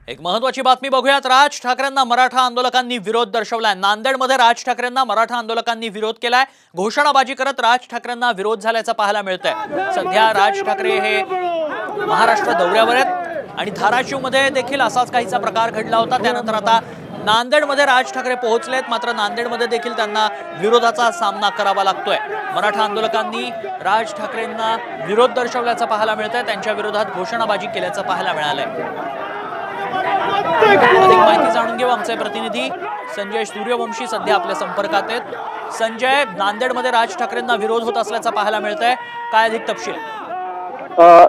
एक महत्वाची बातमी बघूयात। राज ठाकरेंना मराठा आंदोलकांनी विरोध दर्शवलाय। नांदेडमध्ये राज ठाकरेंना मराठा आंदोलकांनी विरोध केलाय। घोषणाबाजी करत राज ठाकरेंना विरोध झाल्याचं पाहायला मिळतंय। सध्या राज ठाकरे हे महाराष्ट्र दौऱ्यावर आहेत आणि धाराशिवमध्ये देखील असाच काहीचा प्रकार घडला होता। त्यानंतर आता नांदेडमध्ये राज ठाकरे पोहोचलेत, मात्र नांदेडमध्ये देखील त्यांना विरोधाचा सामना करावा लागतोय। मराठा आंदोलकांनी राज ठाकरेंना विरोध दर्शवल्याचं पाहायला मिळतंय। त्यांच्या विरोधात घोषणाबाजी केल्याचं पाहायला मिळालंय। अधिक माहिती जाणून घेऊ, आमचे प्रतिनिधी संजय सूर्यवंशी सध्या आपल्या संपर्कात आहेत। संजय, नांदेडमध्ये राज ठाकरेंना विरोध होत असल्याचं पाहायला मिळतंय, काय अधिक तपशील?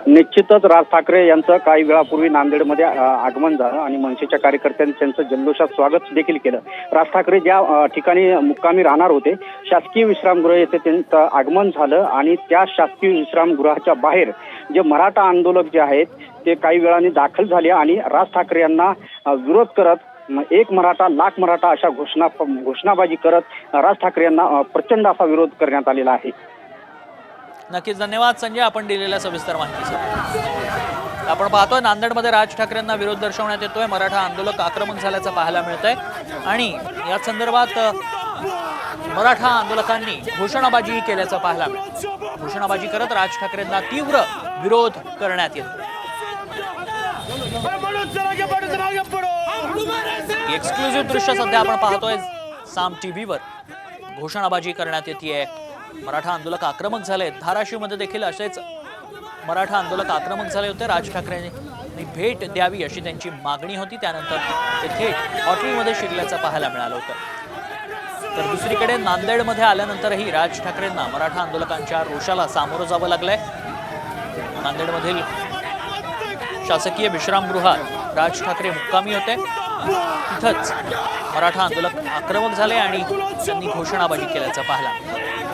निश्चितच राज ठाकरे यांचं काही वेळापूर्वी नांदेडमध्ये आगमन झालं आणि मनसेच्या कार्यकर्त्यांनी त्यांचं जल्लोषात स्वागत देखील केलं। राज ठाकरे ज्या ठिकाणी मुक्कामी राहणार होते, शासकीय विश्रामगृह येथे त्यांचं आगमन झालं आणि त्या शासकीय विश्रामगृहाच्या बाहेर जे मराठा आंदोलक जे आहेत ते काही वेळाने दाखल झाले आणि राज ठाकरे यांना विरोध करत एक मराठा लाख मराठा अशा घोषणाबाजी करत राज ठाकरे यांना प्रचंड असा विरोध करण्यात आलेला आहे। नक्कीच, धन्यवाद संजय, आपण दिलेल्या सविस्तर माहितीसाठी। आपण पाहतोय नांदेडमध्ये राज ठाकरेंना विरोध दर्शवण्यात येतोय। मराठा आंदोलक आक्रमक झाल्याचं पाहायला मिळतंय आणि या संदर्भात मराठा आंदोलकांनी घोषणाबाजी केल्याचं पाहायला मिळतंय। घोषणाबाजी करत राज ठाकरेंना तीव्र विरोध करण्यात येतो। एक्सक्लुझिव्ह दृश्य सध्या आपण पाहतोय साम टीव्हीवर। घोषणाबाजी करण्यात येते। मराठा आंदोलक आक्रमक झाले। धाराशिवमध्ये देखील असेच मराठा आंदोलक आक्रमक झाले होते। राज ठाकरेंनी भेट द्यावी अशी त्यांची मागणी होती। त्यानंतर ते थेट हॉटेलमध्ये शिरल्याचं पाहायला मिळालं होतं। तर दुसरीकडे नांदेडमध्ये आल्यानंतरही राज ठाकरेंना मराठा आंदोलकांच्या रोषाला सामोरं जावं लागलंय। नांदेडमधील शासकीय विश्रामगृहात राज ठाकरे मुक्कामी होते। तिथंच मराठा आंदोलक आक्रमक झाले आणि त्यांनी घोषणाबाजी केल्याचं पाहायला मिळालं।